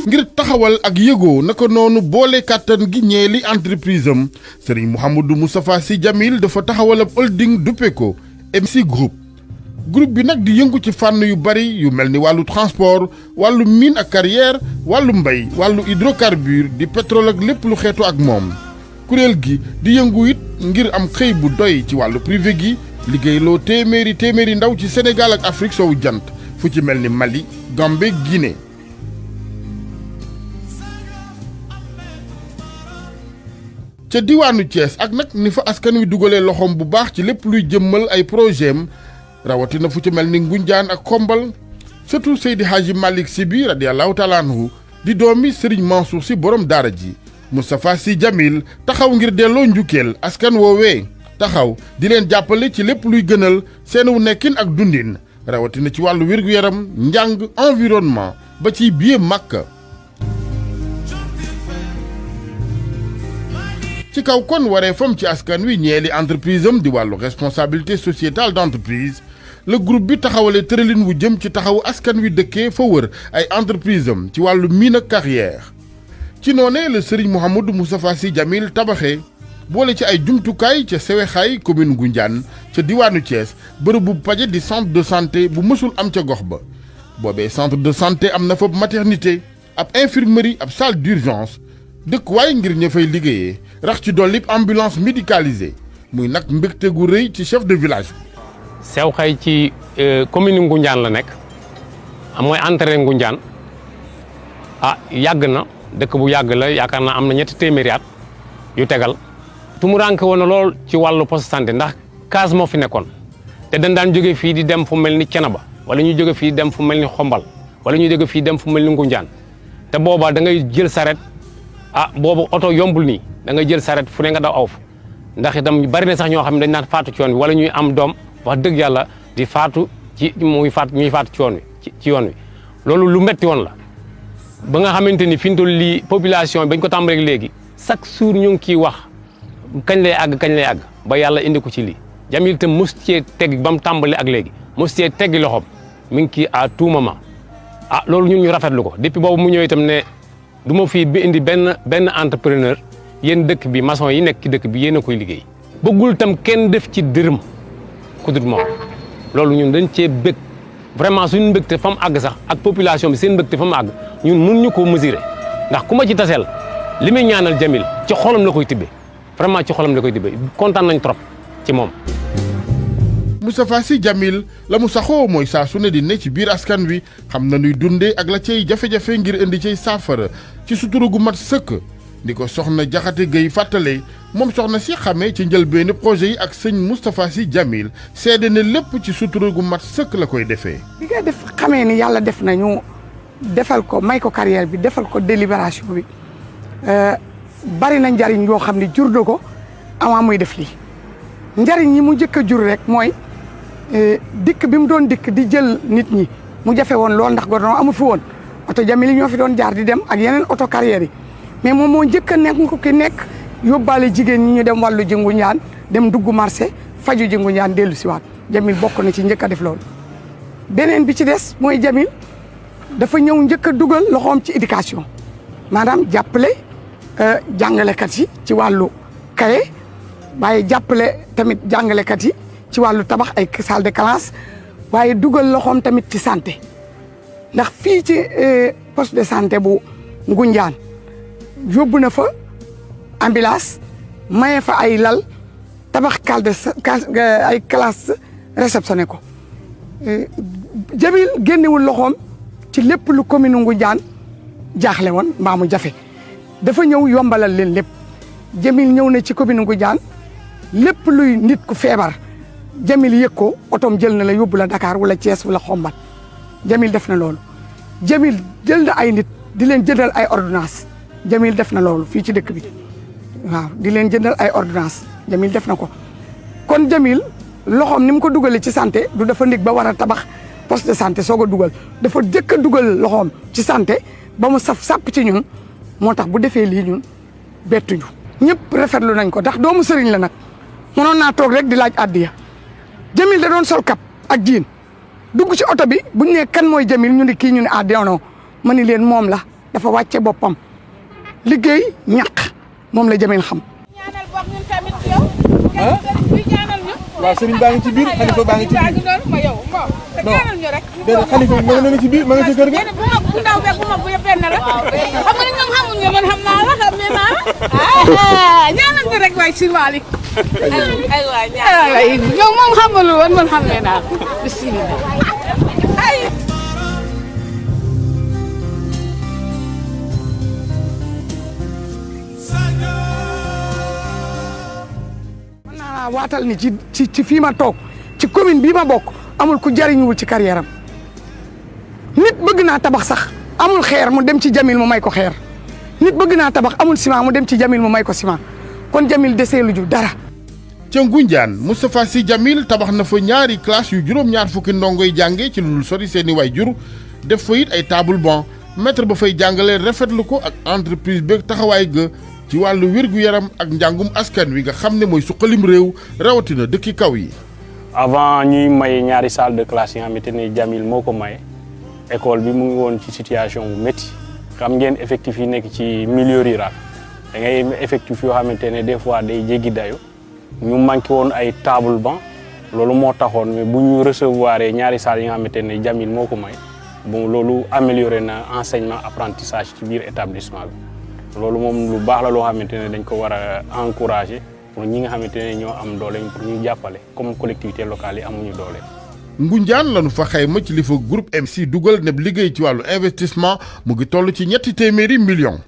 ngir taxawal ak yëgoo naka noonu boole kàttan gi ñeeli entreprise am Serigne Mouhamadou Moustapha Sy Djamil dafa taxawal ab holding duppe ko MC Group bi nag di yëngu ci fànn yu bari yu mel ni wàllu transport wàllu mine ak carrière wàllu mbay wàllu hydrocarbure di pétrole ak lépp lu xeetu ak moom kuréel gi di yëngu it ngir am xëy bu doy ci wàllu privé gi liggéeyloo téeméeri ndaw ci Sénégal ak Afrique soowu jant fu ci mel ni Mali Gambie Guinée. ca diwaanu Thiès ak nag ni fa askan wi dugalee loxoom bu baax ci lépp luy jëmmal ay projet am rawatina fu ci mel ni Ngunjaan ak Xombal surtout Seydi Hadji Malick Sy bi radiyallahu taala anhu di doomi Serigne Mansour Sy borom daara ji Moustapha Sy Djamil taxaw ngir delloo njukkeel askan woowee taxaw di leen jàppale ci lépp luy gënal seenu nekkin ak dundin rawatina ci wàllu wér-gu-yaram njàng environnement ba ci biir Makka. ci kaw kon waree fam ci askan wi ñeeli entreprise am di wàllu responsabilité sociétale d'entreprise le groupe bi taxawalee tëralin wu jëm ci taxaw askan wi dëkkee fa wër ay entreprise am ci wàllu mine ak carrière ci noonee la Serigne Mouhamadou Moustapha Sy Djamil tabaxee boole ci ay jumtukaay ca Sewexaay commune Ngoundiane ca diwaanu Thiès bërëb bu paje di centre de santé bu mësul am ca gox ba boobee centre de santé am na fa maternité ab infirmerie ab salle d'urgence dëkkuwaay ngir ña fay liggéeyee rax ci dolli ambulance médicalisée muy nag mbégte gu rëy ci chef de village bi. Sewexaay ci commune Ngoundiane la nekk mooy entrée Ngoundiane yàgg na dëkk bu yàgg la yaakaar naa am na ñetti téeméeri at yu tegal. tumuranke woon na lool ci wàllu poste santé ndax case moo fi nekkoon te dañ daan jóge fii di dem fu mel ni Cenaba wala ñu jóge fii dem fu mel ni Xombal wala ñu jóge fii dem fu mel ni Ngoundiane te boobaa da ngay jël saret boobu oto yombul nii da ngay jël saret fu ne nga daw aw fa ndax itam bari na sax ñoo xam ne dañ naan faatu ci yoon wi wala ñuy am doom wax dëgg yàlla di faatu ñuy faatu ci yoon wi ci yoon wi loolu lu metti woon la ba nga xamante ni fi mu toll lii population bañ ko tàmbalee léegi chaque jour ñu ngi ciy wax kañ lay àgg ba yàlla indi ko ci lii Djamil itam mos cee teg ba mu tàmbali ak léegi mos cee teggi loxoom mi ngi kii à tout moment loolu ñun ñu rafetlu ko depuis boobu mu ñëw itam ne du ma fii bi indi benn entrepreneur yéen dëkk bi maçon yi nekk ci dëkk bi yéen a koy liggéey bëggul itam kenn def ci dërëm ku dul moom loolu ñun dañ cee bëgg vraiment suñu mbëgte fa mu àgg sax ak population bi seen mbëgte fa mu àgg ñun mun ñu koo mesurer ndax ku ma ci taseel li muy ñaanal Djamil ci xolam la koy tibbee vraiment ci xolam la koy tibbee kontaan nañ trop ci moom. Moustapha Sy Djamil la mu saxoo mooy saa su ne di ne ci biir askan wi xam na nuy dundee ak la cay jafe-jafe ngir indi cay saafara ci sutura gu mat sëkk di ko soxna Jaxate Gueye fàttale moom soxna si xamee ci njëlbeeni projet yi ak sëñ Moustapha Sy Djamil seede ne lépp ci sutura gu mat sëkk la koy defee. bi nga def xamee ni yàlla def nañu defal ko may ko carrière bi defal ko délibération bi bari na njariñ yoo xam ne jur na ko avant muy def lii njariñ yi mu njëkk a jur rek mooy dikk bi mu doon dikk di jël nit ñi mu jafe woon lool ndax goudron amu fi woon oto Djamil yi ñoo fi doon jaar di dem ak yeneen oto carrière yi mais moom moo njëkk a nekk ko ki nekk yóbbaale jigéen ñi ñu dem wàllu ji Ngoundiane dem dugg marché faju ji Ngoundiane dellu si waat Djamil bokk na ci njëkk a def loolu. beneen bi ci des mooy Djamil dafa ñëw njëkk a dugal loxoom ci éducation maanaam jàppale jàngalekat yi ci wàllu kaye waaye jàppale tamit jàngalekat yi ci wàllu tabax ay salle de classe waaye dugal loxoom tamit ci santé ndax fii ci poste de santé bu Ngoundiane yóbbu na fa ambulance maye fa ay lal tabax ay classe réceptionné ko Djamil génnewul loxoom ci lépp lu commune Ngoundiane jaaxle woon mbaa mu jafe dafa ñëw yombalal leen lépp Djamil ñëw na ci commune Ngoundiane lépp luy nit ku feebar Djamil yëg ko otoom jël na la yóbbu la Dakar wala Thiès wala Xombal Djamil def na loolu Djamil jël na ay nit di leen jëndal ay ordonnance Djamil def na loolu fii ci dëkk bi waaw di leen jëndal ay ordonnance Djamil def na ko kon Djamil loxoom ni mu ko dugalee ci santé du dafa ndig ba war a tabax poste de santé soog a dugal dafa jëkk a dugal loxoom ci santé ba mu saf sàpp ci ñun moo tax bu defee lii ñun bettuñu ñëpp rafetlu nañ ko ndax doomu sëriñ la nag mënoon naa toog rek di laaj addiya Djamil da doon sol kap ak jiin dugg ci oto bi buñ ne kan mooy Djamil ñu ne kii ñu ne non ma ni leen moom la dafa wàcce boppam liggéey ñaq moom la Jamil xam. ñaanal bokk ñun tamit yow. ah ñu ñaanal ñu. waaw sëriñ baa ngi ci biir xalifa baa ngi ci biir. ma yow bon te ñaanal ñu rek. déedéet xalifa bi ma nga ne ci biir ma nga ci kër ga. bu mag bu ndaw beeg bu mag bu yëpp benn la. xam nga ni ñoom xamuñu man xam naa la xam naa la. ñaanal ñu rek waay si waali. ay waay ñaanal ñoom moom xamalu woon man xam naa ko. bismillah. waatal ni ci fii ma toog ci commune bii ma bokk amul ku jariñuwul ci carrière am nit bëgg naa tabax sax amul xeer mu dem ci Jamil mu may ko xeer nit bëgg naa tabax amul ciment mu dem ci Jamil mu may ko ciment kon Jamil desee lu ju dara. ca Ngunjaan Moustapha Sy Jamil tabax na fa ñaari classe yu juróom-ñaar fukki ndongoy jànge ci lu dul sori seeni waajur def fa it ay table banc maître ba fay jàngale rafetlu ko ak entreprise beeg taxawaay ga ci wàllu wér-gu-yaram ak njàngum askan wi nga xam ne mooy suqalim réew rawatina dëkki kaw yi. avant ñuy may ñaari salle de classe yi nga xamante ne Jamil moo ko maye école bi mu ngi woon ci situation bu métti xam ngeen effectif yi nekk ci milieu rural da ngay effectif yoo xamante ne des fois day jéggi dayo ñu manqué woon ay table banc loolu moo taxoon mais bu ñu recevoir ñaari salles yi nga xamante ne Jamil moo ko may bon loolu amélioré na enseignement apprentissage ci biir établissement bi. loolu moom lu baax la loo xamante ne dañ ko war a encourager pour ñi nga xamante ne ñoo am doole pour ñu jàppale comme collectivité locale yi amuñu doole. Ngunjaan lañu fa xayma ci li fa groupe MC dugal ne liggéey ci wàllu investissement mu ngi toll ci ñetti téeméeri millions.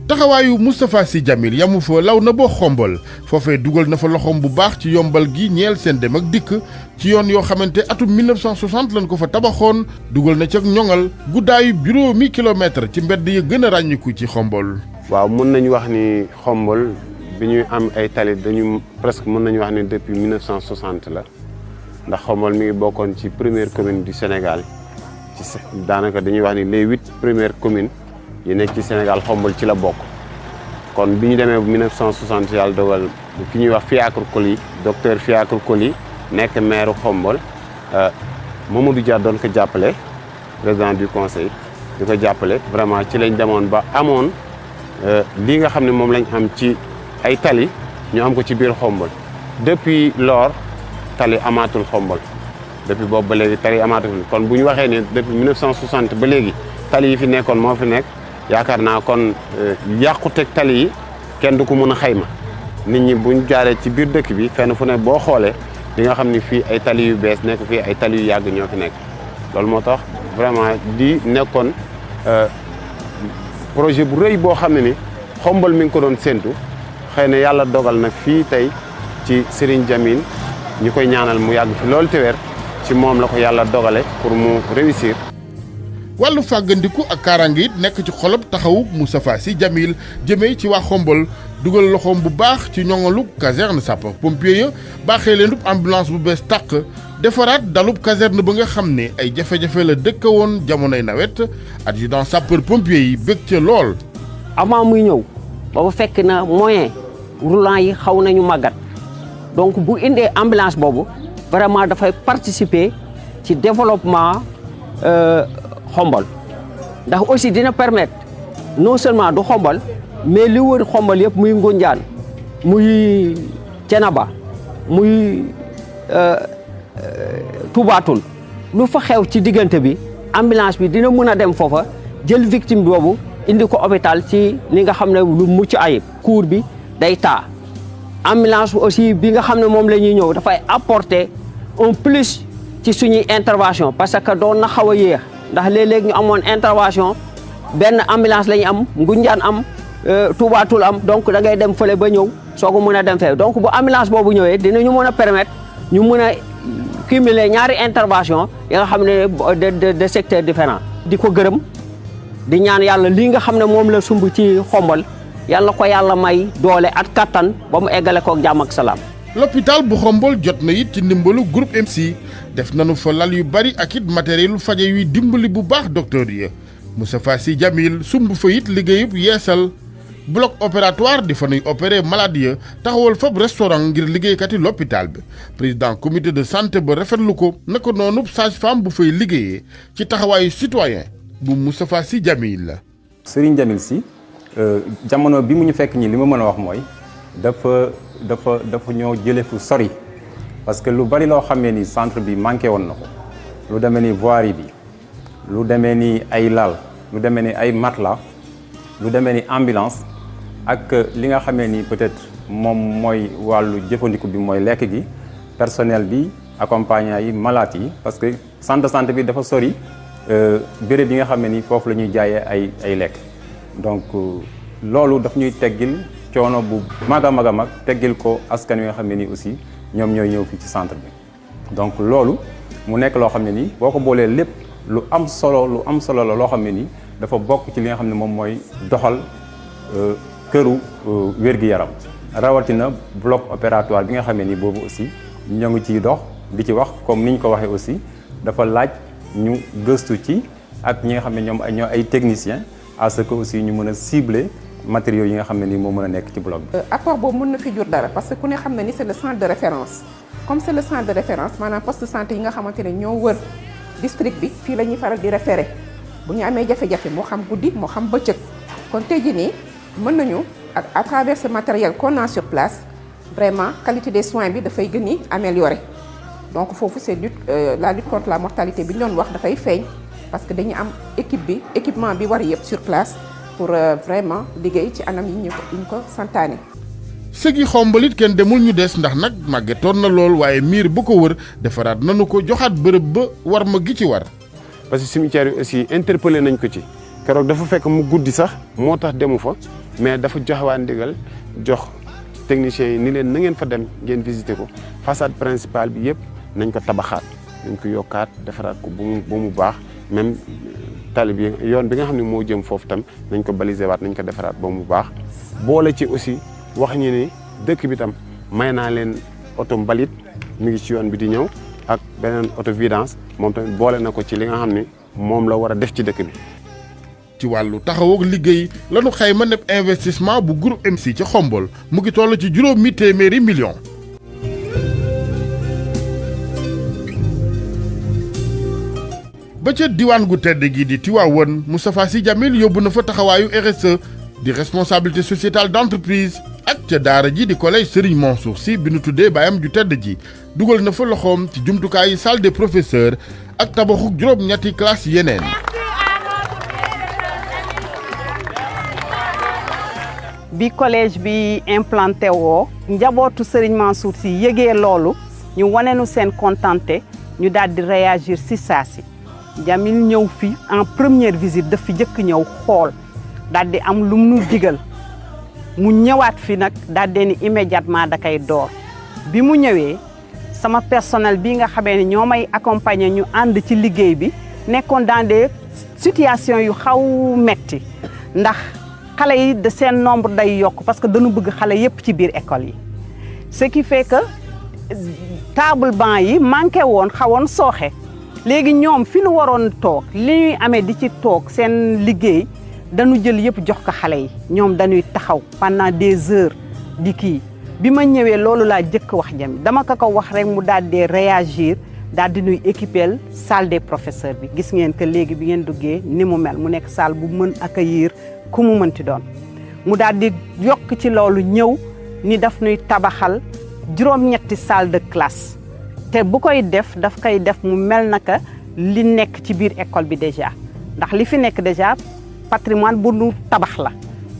taxawaayu Moustapha Sy Jamil yamu fa law na boo xombal foofee dugal na fa loxoom bu baax ci yombal gi ñeel seen dem ak dikk ci yoon yoo xamante atum 1960 lañ ko fa tabaxoon dugal na ca ñoŋal guddaayu juróomi kilomètre ci mbedd yi gën a ràññiku ci xombal. waaw mën nañu wax ni xombal bi ñuy am ay tali dañu presque mën nañu wax ni depuis 1960 la ndax xombal mi ngi bokkoon ci première commune du Sénégal ci daanaka dañuy wax ni les 8 premières communes yi nekk ci Sénégal xombal ci la bokk kon bi ñu demee bu 1960 yàlla dogal ki ñuy wax Fiacre Coly docteur Fiacre Coly nekk maire xombal Mamadou Dia doon ko jàppale président du conseil di ko jàppale vraiment ci lañ demoon ba amoon lii nga xam ne moom lañ am ci ay tali ñu am ko ci biir xombal depuis lors tali amaatul xombal depuis boobu ba léegi tali amaatul kon bu ñu waxee ne depuis 1960 ba léegi tali yi fi nekkoon moo fi nekk yaakaar naa kon yàquteg tali yi kenn du ko mën a xayma nit ñi buñ jaaree ci biir dëkk bi fenn fu ne boo xoolee di nga xam ni fii ay tali yu bees nekk fii ay tali yu yàgg ñoo fi nekk loolu moo tax vraiment di nekkoon projet bu rëy boo xam ne ni xombal mi ngi ko doon séntu xëy na yàlla dogal na fii tey ci Serigne Jamil ñu koy ñaanal mu yàgg fi loolu te wér ci moom la ko yàlla dogale pour mu réussir. wàllu fàggandiku ak kaaraange it nekk ci xolob taxawu Moustapha Sy Jamil jëmee ci waa xombal dugal loxoom bu baax ci ñoŋalu caserne sapeur pompier ya baaxee leen ambulance bu bees tàq defaraat dalub caserne ba nga xam ne ay jafe-jafe la dëkk woon jamonoy nawet adjudant sapeur pompier yi bëgg ca lool. avant muy ñëw boobu fekk na moyen roulant yi xaw nañu màggat donc bu indee ambulance boobu vraiment dafay participer ci développement xombal ndax aussi dina permettre non seulement du xombal mais li wër xombal yëpp muy Ngunjaan muy Cenaba muy Tubaatul lu fa xew ci diggante bi ambulance bi dina mën a dem foofa jël victime boobu indi ko hôpital ci li nga xam ne lu mucc ayib cours bi day taa ambulance aussi bi nga xam ne moom la ñuy ñëw dafay apporter un plus ci suñuy intervention parce que doon na xaw a yéex ndax léeg-léeg ñu amoon intervention benn ambulance la ñu am Ngunjaan am Tubaatul am donc da ngay dem fële ba ñëw soo ko mën a dem fee donc bu ambulance boobu ñëwee dinañu mën a permettre ñu mën a cumuler ñaari intervention yi nga xam ne de secteurs différents di ko gërëm di ñaan yàlla lii nga xam ne moom la sumb ci xombal yàlla ko yàlla may doole at kattan ba mu eggale ko ak jàmm ak salaam. l'hôpital bu xombal jot na it ci ndimbalu groupe MC def nañu fa lal yu bari ak it matériel lu faje yuy dimbali bu baax docteur yi Moustapha Sy Jamil sumb fa it liggéeyub yeesal bloc opératoire di fa nuy opérer malade ya taxawal fab restaurant ngir liggéeykat yi l'hôpital bi président comité de santé ba rafetlu ko naka noonu sage-femme bu fay liggéeyee ci taxawaayu citoyen bu Moustapha Sy Djamil la. Serigne Djamil Sy jamono bi mu ñu fekk ñi li ma mën a wax mooy dafa ñoo jëlee fu sori parce que lu bari loo xamee ni centre bi manqué woon na ko lu demee ni voirie bi lu demee ni ay lal lu demee ni ay matelas lu demee ni ambulance ak li nga xamee ni peut-être moom mooy wàllu jëfandiku bi mooy lekk gi personnel bi accompagnant yi malade yi parce que centre de santé bi dafa sori béréb yi nga xam ne ni foofu la ñuy jaayee ay lekk donc loolu daf ñuy teggil coono bu mag a mag teggil ko askan wi nga xam ne ni aussi ñoom ñooy ñëw fii ci centre bi donc loolu mu nekk loo xam ne nii boo ko boolee lépp lu am solo la loo xam ne nii dafa bokk ci li nga xam ne moom mooy doxal këru wér-gi-yaram rawatina bloc opératoire bi nga xam ne nii boobu aussi ñoo ngi ciy dox di ci wax comme ni ñu ko waxee aussi dafa laaj ñu gëstu ci ak ñi nga xam ne ñoom ñoo ay techniciens à ce que aussi ñu mën a cibler matériaux yi nga xam ne nii moo mën a nekk ci bloc bi. apport boobu mën na fi jur dara parce que ku ne xam na ni c'est le centre de référence comme c'est le centre de référence maanaam poste de santé yi nga xamante ne ñoo wër district bi fii la ñuy faral di référer bu ñu amee jafe-jafe moo xam guddi moo xam bëccëg kon tey jii nii mën nañu ak à travers ce matériel qu'on a sur place vraiment qualité des soins bi dafay gën a améliorer donc foofu c'est la lutte contre la mortalité bi ñu doon wax dafay feeñ parce que dañu am équipement bi war yëpp sur place pour vraiment liggéey ci anam yi ñu ko santaane. sëgi xombalit kenn demul ñu des ndax nag màggetoon na lool waaye miir bu ko wër defaraat nanu ko joxaat bërëb ba war ma gi ci war. parce que cimetière yi aussi interpellé nañ ko ci keroog dafa fekk mu guddi sax moo tax demu fa mais dafa joxewaa ndigal jox techniciens yi ni leen na ngeen fa dem ngeen visiter ko façade principale bi yëpp nañ ko tabaxaat nañ ko yokkaat defaraat ko ba mu baax même tali bi yoon bi nga xam ne moo jëm foofu tam nañ ko baliser waat nañ ko defaraat ba mu baax boole ci aussi wax ñu ni dëkk bi tam may naa leen oto mbalit mi ngi ci yoon bi di ñëw ak beneen auto vidange moom tamit boole na ko ci li nga xam ne moom la war a def ci dëkk bi. ci wàllu taxawook liggéey lanu xayma ne investissement bu groupe MC ci Xombol mu ngi toll ci juróomi téeméeri millions. ba ca diwaan gu tedd gi di Tivaouane Moustapha Sy Djamil yóbbu na fa taxawaayu RSE di responsabilité sociétale d'entreprise ak ca daara ji di collège Serigne Mansour Sy bi nu tuddee baayam ju tedd ji dugal na fa loxoom ci jumtukaayu salle des professeurs ak tabaxuk juróom-ñetti classe yeneen. bi collège bi implanté woo njabootu Serigne Mansour Sy yëgee loolu ñu wane nu seen contenté ñu daal di réagir si saa si Djamil ñëw fi en première visite daf fi jëkk ñëw xool daal di am lu mu nu digal mu ñëwaat fi nag daal di ni immédiatement da kay door bi mu ñëwee sama personnel bi nga xamee ne ñoo may accompagner ñu ànd ci liggéey bi nekkoon dans des situations yu xaw metti ndax xale yi de seen nombre day yokk parce que dañu bëgg xale yépp ci biir école yi ce qui fait que table banc yi manqué woon xawoon sooxe léegi ñoom fi nu waroon toog li ñuy amee di ci toog seen liggéey dañu jël yépp jox ko xale yi ñoom dañuy taxaw pendant des heures di kii bi ma ñëwee loolu laa jëkk wax Djamil dama ko wax rek mu daal di réagir daal di nuy équiper salle des professeurs bi gis ngeen que léegi bi ngeen duggee ni mu mel mu nekk salle bu mën accueillir ku mu mënti doon mu daal di yokk ci loolu ñëw ni daf nuy tabaxal juróom-ñetti salle de classe te bu koy def daf koy def mu mel naka li nekk ci biir école bi déjà ndax li fi nekk déjà patrimoine bu nu tabax la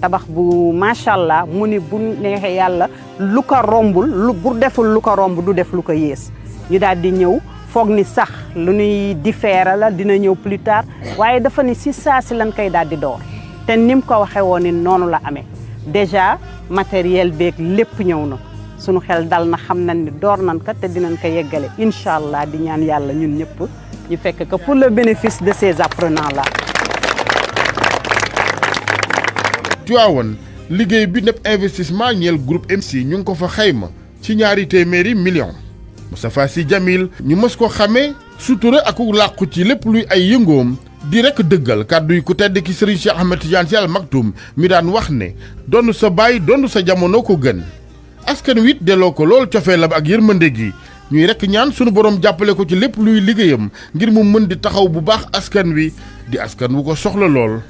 tabax bu macha allah mu ni bu neexee yàlla lu ko rombul bu deful lu ko romb du def lu ko yées ñu daal di ñëw foog ni sax lu ñuy différer la dina ñëw plus tard waaye dafa ni si saa si lan koy daal di door te ni mu ko waxee woon ni noonu la amee déjà matériel beeg lépp ñëw na sunu xel dal na xam nañ ni door nañ ko te dinañ ko yeggale incha allah di ñaan yàlla ñun ñëpp ñu fekk que pour le bénéfice de ces apprenants là. Tivaouane liggéey bi nepp investissement ñeel groupe MC ñu ngi ko fa xayma ci ñaari téeméeri millions. Moustapha Sy Djamil ñu mës ko xamee sutura ak làqu ci lépp luy ay yëngoom di rek dëggal kàddu yi ku tedd ki Serigne Cheikh Ahmed Tidiane Sy Al Maktoum mi daan wax ne donn sa baay donn sa jamono ko gën askan wi it delloo ko lool cofeelam ak yërmande gi ñuy rek ñaan sunu borom jàppale ko ci lépp luy liggéeyam ngir mu mën di taxaw bu baax askan wi di askan wu ko soxla lool.